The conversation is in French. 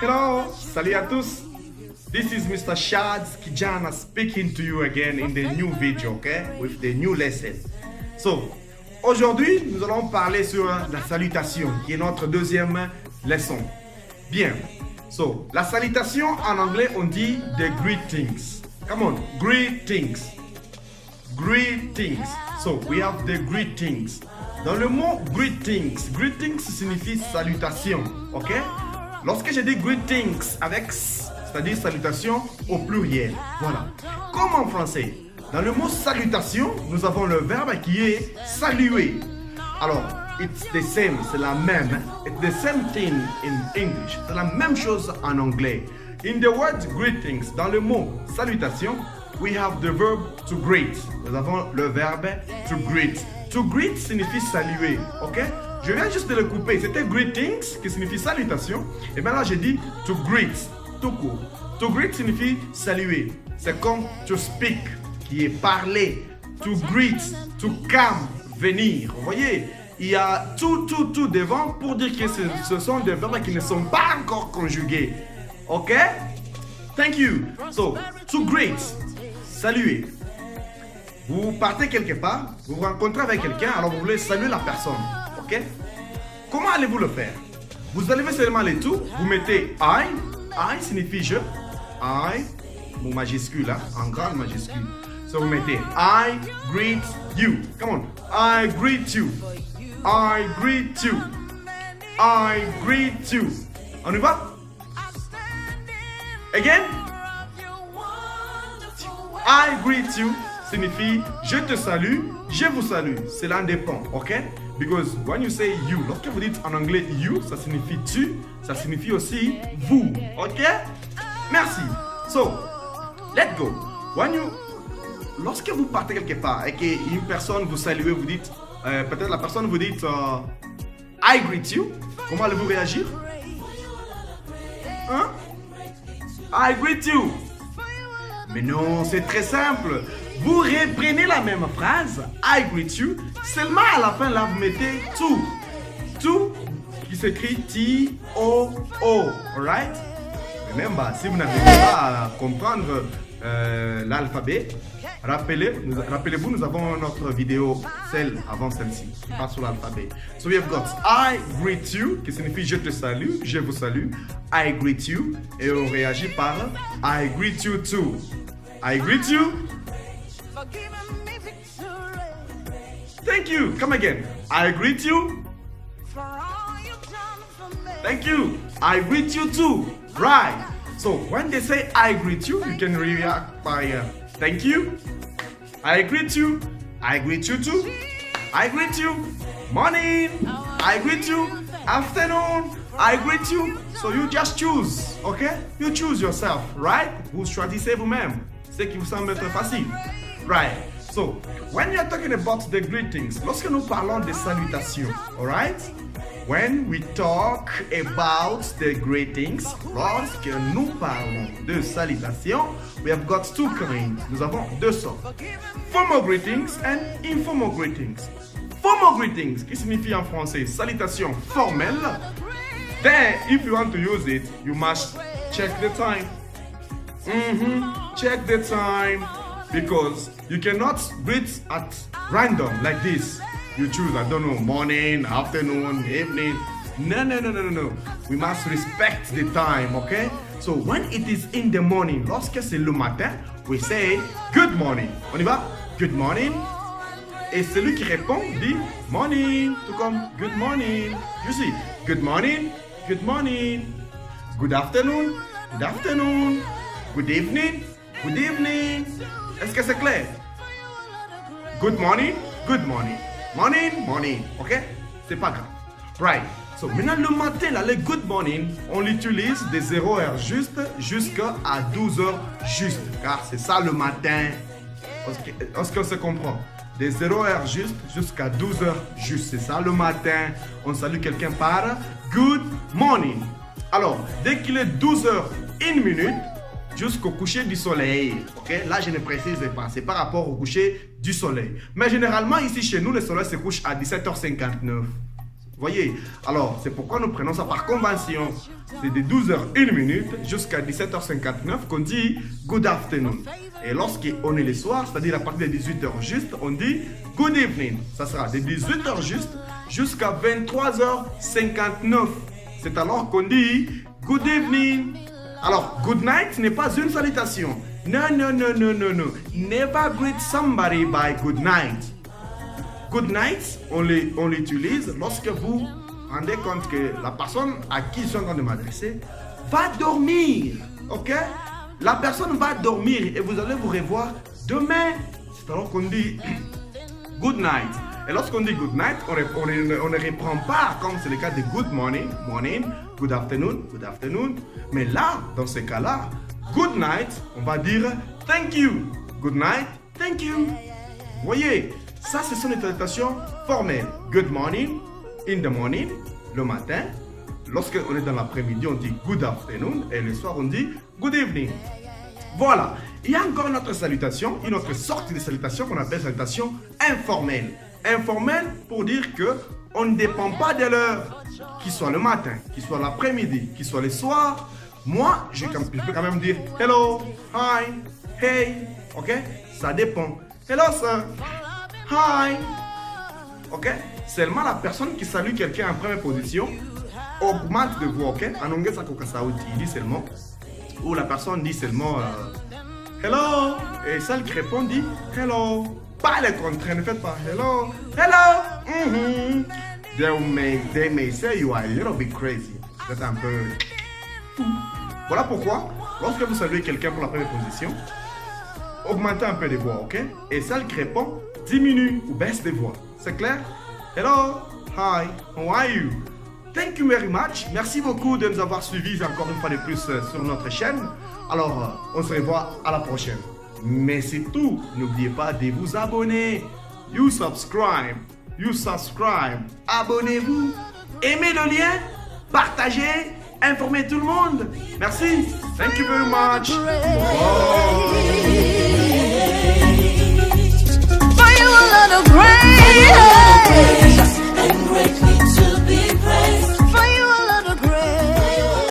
Hello, salut à tous. This is Mr. Shads Kijana speaking to you again in the new video, okay, with the new lesson. So, aujourd'hui, nous allons parler sur la salutation, qui est notre deuxième leçon. Bien. So, la salutation en anglais, on dit the greetings. Come on, greetings. Greetings. So, we have the greetings. Dans le mot greetings, greetings signifie salutation, ok? Lorsque je dis greetings avec s, c'est-à-dire salutation au pluriel, voilà. Comme en français, dans le mot salutation, nous avons le verbe qui est saluer. Alors, it's the same, c'est la même. It's the same thing in English. C'est la même chose en anglais. In the word greetings, dans le mot salutation, we have the verb to greet. Nous avons le verbe to greet. To greet signifie saluer, ok? Je viens juste de le couper. C'était greetings, qui signifie salutation. Et bien là, j'ai dit to greet, tout court. To greet signifie saluer. C'est comme to speak, qui est parler. To greet, to come, venir. Vous voyez, il y a tout devant pour dire que ce sont des verbes qui ne sont pas encore conjugués. Ok? Thank you. So, to greet, saluer. Vous partez quelque part, vous vous rencontrez avec quelqu'un, alors vous voulez saluer la personne. Ok? Comment allez-vous le faire? Vous enlevez seulement les tout, vous mettez I signifie je, I, mon majuscule, hein, en grande majuscule. So vous mettez I greet you. Come on. I greet you. I greet you. I greet you. On y va? Again? I greet you signifie je te salue, je vous salue. Cela dépend, ok? Because when you say you, lorsque vous dites en anglais you, ça signifie tu, ça signifie aussi vous, ok? Merci. So, let's go. Lorsque vous partez quelque part et qu'une personne vous salue, vous dites, peut-être la personne vous dit I greet you, comment allez-vous réagir? Hein? I greet you. Mais non, c'est très simple. Vous reprenez la même phrase, I greet you, seulement à la fin, là, vous mettez to. To, qui s'écrit T-O-O, alright? Remember, si vous n'arrivez pas à comprendre l'alphabet, rappelez-vous, nous avons notre vidéo, celle avant celle-ci, qui passe sur l'alphabet. So we have got I greet you, qui signifie je te salue, je vous salue. I greet you, et on réagit par I greet you too. I greet you. Thank you. Come again. I greet you. Thank you. I greet you too. Right. So when they say I greet you, you can react by thank you. I greet you. I greet you too. I greet you. Morning. I greet you. Afternoon. I greet you. So you just choose. Okay? You choose yourself. Right? Vous choisissez vous-même. Ce qui vous semble être facile. Right. So, when you're talking about the greetings, lorsque nous parlons des salutations, alright? When we talk about the greetings, lorsque nous parlons de salutations, we have got two kinds. Nous avons deux sortes. Formal greetings and informal greetings. Formal greetings, qui signifie en français salutation formelle. Then, if you want to use it, you must check the time. Check the time. Because you cannot greet at random like this. You choose, I don't know, morning, afternoon, evening. No. We must respect the time, okay? So when it is in the morning, lorsque c'est le matin, we say good morning. On y va? Good morning. Et celui qui répond dit morning. Tout comme good morning. You see, good morning, good morning. Good afternoon, good afternoon. Good evening, good evening. Est-ce que c'est clair? Good morning, good morning. Morning, ok? C'est pas grave. Right. So, maintenant, le matin, là, le good morning, on l'utilise de 0h juste jusqu'à 12h juste. Car c'est ça le matin. Est-ce qu'on se comprend? De 0h juste jusqu'à 12h juste. C'est ça le matin. On salue quelqu'un par good morning. Alors, dès qu'il est 12h, 1 minute, jusqu'au coucher du soleil. Ok, là, je ne précise pas, c'est par rapport au coucher du soleil. Mais généralement, ici chez nous, le soleil se couche à 17h59. Vous voyez? Alors, c'est pourquoi nous prenons ça par convention. C'est de 12h01 jusqu'à 17h59 qu'on dit good afternoon. Et lorsqu'on est le soir, c'est-à-dire à partir de 18h juste, on dit good evening. Ça sera de 18h juste jusqu'à 23h59. C'est alors qu'on dit good evening. Alors, good night n'est pas une salutation. Non, non, non, non, non, non. Never greet somebody by good night. Good night, on l'utilise lorsque vous rendez compte que la personne à qui je suis en train de m'adresser va dormir. Ok? La personne va dormir et vous allez vous revoir demain. C'est alors qu'on dit good night. Et lorsqu'on dit good night, on ne reprend pas comme c'est le cas de good morning, good afternoon. Mais là, dans ce cas-là, good night, on va dire thank you. Good night, thank you. Vous voyez, ça, ce sont des salutations formelles. Good morning, in the morning, le matin. Lorsqu'on est dans l'après-midi, on dit good afternoon. Et le soir, on dit good evening. Voilà. Il y a encore une autre salutation, une autre sorte de salutation qu'on appelle salutation informelle. Informelle pour dire que on ne dépend pas de l'heure, qu'il soit le matin, qu'il soit l'après-midi, qu'il soit le soir. Moi, je peux quand même dire hello, hi, hey, ok? Ça dépend. Hello, sir. Hi. Ok? Seulement la personne qui salue quelqu'un en première position augmente de voix, ok? En anglais, ça il dit seulement. Ou la personne dit seulement hello. Et celle qui répond dit hello. Pas le contraire, ne faites pas hello. Hello. They may say you are a little bit crazy. C'est un peu fou. Voilà pourquoi, lorsque vous saluez quelqu'un pour la première position, augmentez un peu de voix, ok? Et celle qui répond diminue ou baisse de voix. C'est clair? Hello, hi, how are you? Thank you very much. Merci beaucoup de nous avoir suivis encore une fois de plus sur notre chaîne. Alors, on se revoit à la prochaine. Mais c'est tout. N'oubliez pas de vous abonner. You subscribe. Abonnez-vous. Aimez le lien. Partagez. Informez tout le monde. Merci. Thank you very much. Bye.